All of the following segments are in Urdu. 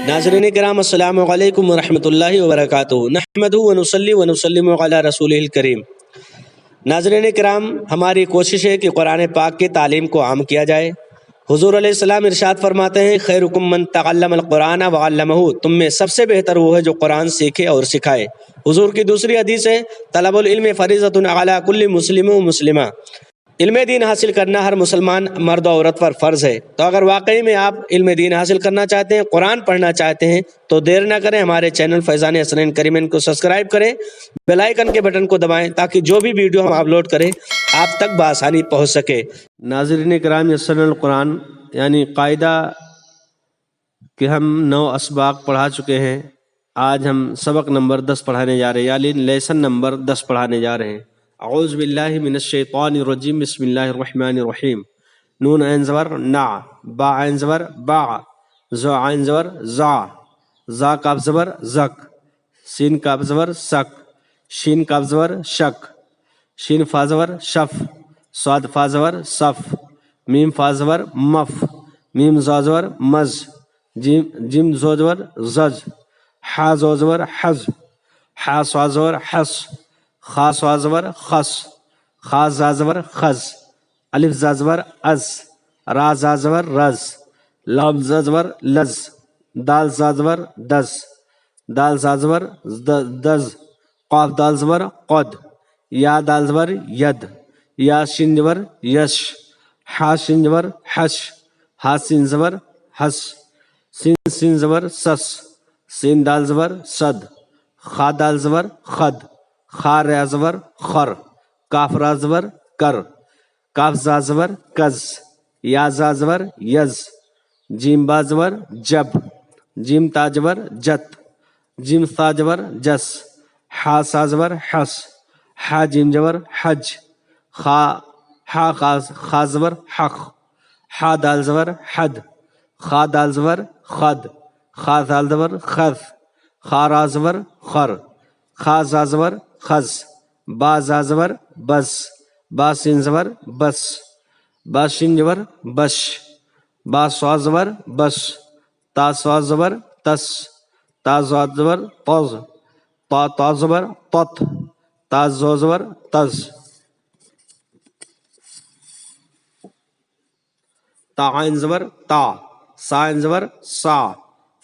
ناظرین کرام السلام علیکم ورحمۃ اللہ وبرکاتہ، نحمدہ ونصلی ونسلم علی رسولہ الکریم۔ ناظرین کرام، ہماری کوشش ہے کہ قرآن پاک کی تعلیم کو عام کیا جائے۔ حضور علیہ السلام ارشاد فرماتے ہیں، خیرکم من تعلم القرآن وعلمہ، تم میں سب سے بہتر وہ ہے جو قرآن سیکھے اور سکھائے۔ حضور کی دوسری حدیث ہے، طلب العلم فریضۃ علی کل مسلم و مسلمہ، علم دین حاصل کرنا ہر مسلمان مرد و عورت پر فرض ہے۔ تو اگر واقعی میں آپ علم دین حاصل کرنا چاہتے ہیں، قرآن پڑھنا چاہتے ہیں، تو دیر نہ کریں، ہمارے چینل فیضان حسنین کریمین کو سبسکرائب کریں، بیل آئیکن کے بٹن کو دبائیں تاکہ جو بھی ویڈیو ہم اپلوڈ کریں آپ تک بآسانی پہنچ سکے۔ ناظرین کرام، یسرنا القرآن یعنی قاعدہ کہ ہم 9 اسباق پڑھا چکے ہیں۔ آج ہم سبق نمبر 10 پڑھانے جا رہے ہیں، یعنی لیسن نمبر 10 پڑھانے جا رہے ہیں۔ اعوذ باللہ من الشیطان الرجیم، بسم اللہ الرحمن الرحیم۔ نون عین زبر نا، با عین زبر با، زو عین زبر زا، زا کاف زبر زک، سین کاف زبر سک، شین کاف زبر شک، شین فا زبر شف، صاد فا زبر صف، میم فا زبر مف، میم زا زبر مز، جیم زو زبر زج، حا زو زبر حز، حا سوا زبر حس، خا سوا زبر خس، خا زا زبر خز، الف زا زبر از، را زا زبر رز، لام زا زبر لز، دال زا زبر دز، دال زا زبر دز، قاف دال زبر قد، یا دال زبر ید، یا شین زبر یش، حا شین زبر حش، ہا سین زبر حس، سین زبر سس، سین دال زبر صد، خا دال زبر خد، خا را زبر خر، کاف را زبر کر، کاف زا زبر کز، یا زا زبر یز، جیم با زبر جب، جیم تا زبر جت، جیم ثا زبر جس، حا سا زبر حس، حا جیم زبر حج، خا زبر حق، حا دال زبر حد، خا دال زبر خد، خا دال زبر خذ، خا را زبر خر، خا زا زبر خز، با زا زبر بس، با سین زبر بس، با شین زبر بش، با سوا زبر بس، تا سوا زبر تس، تا زوا زبر طز، تا زبر تط، تا زو زبر تز، تا عین زبر تا، سا عین زبر سا،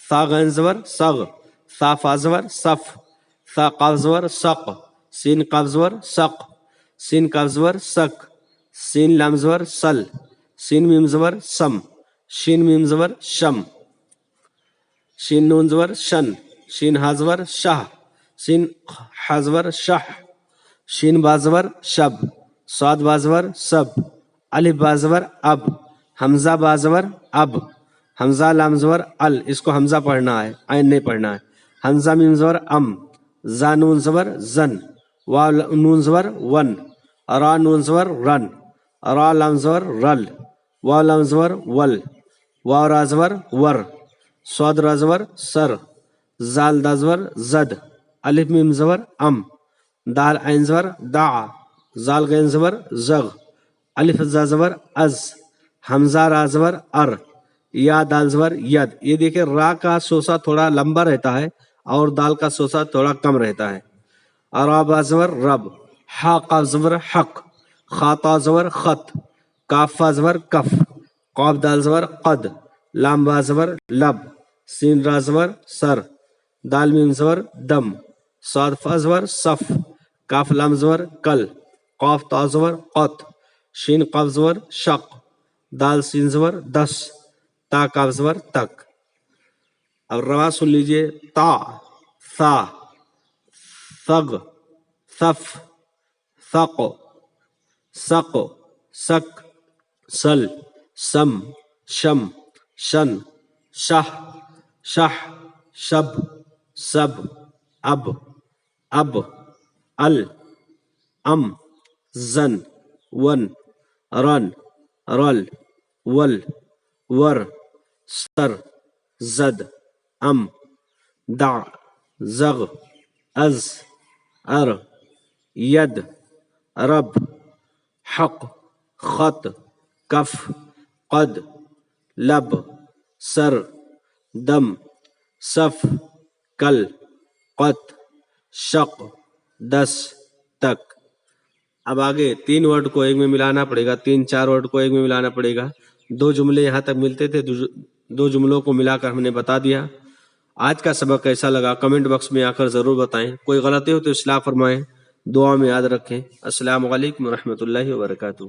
ثا غین زبر سغ، ثا فا زبر صف، ثا قاف زبر سق، سین قاف زبر سق، سین قاف زبر سک، سین لام زبر سل، سین میم زبر سم، شین میم زبر شم، شین نون زبر شن، شین ہا زبر شہ، سین ہا زبر شہ، شین با زبر شب، صاد با زبر سب، الف با زبر اب، حمزہ با زبر اب، حمزہ لام زبر ال، اس کو حمزہ پڑھنا ہے، عین نہیں پڑھنا ہے، حمزہ میم زبر ام، زا نون زبر زن، وا نون زبر ون، را نون زبر رن، را لام زبر رل، وا لام زبر ول، وا را زبر ور، صاد را زبر سر، زال دا زبر زد، الف میم زبر ام، دال عین زبر دا، زال غین زبر زغ، الف زا زبر از، حمزہ را زبر ار، یا دال زبر ید۔ یہ دیکھیں را کا سوسا تھوڑا لمبا رہتا ہے اور دال کا سوسا تھوڑا کم رہتا ہے۔ را با زبر رب، حا قاف زبر حق، خا تا زبر خط، کاف فا زبر کف، قاف دال زبر قد، لام با زبر لب، سین را زبر سر، دال میم زبر دم، صاد فا زبر صف، کاف لام زبر کل، قاف تا زبر قط، شین قاف زبر شق، دال سین زبر دس، تا کاف زبر تک۔ اب روا سن لیجئے، تا، ثا، ثغ، ثف، ثق، سق، سک، سل، سم، شم، شن، شہ، شہ، شب، سب، اب، ال، ام، زن، ون، رن، رل، ول، ور، سر، زد، ام، دع، زغ، از، ار، ید، رب، حق، خط، کف، قد، لب، سر، دم، صف، کل، قط، شق، دس، تک۔ اب آگے 3 ورڈ کو ایک میں ملانا پڑے گا، 3-4 ورڈ کو ایک میں ملانا پڑے گا۔ 2 جملے یہاں تک ملتے تھے، 2 جملوں کو ملا کر ہم نے بتا دیا۔ آج کا سبق کیسا لگا کمنٹ باکس میں آ کر ضرور بتائیں، کوئی غلطی ہو تو اصلاح فرمائیں، دعا میں یاد رکھیں۔ السلام علیکم ورحمۃ اللہ وبرکاتہ۔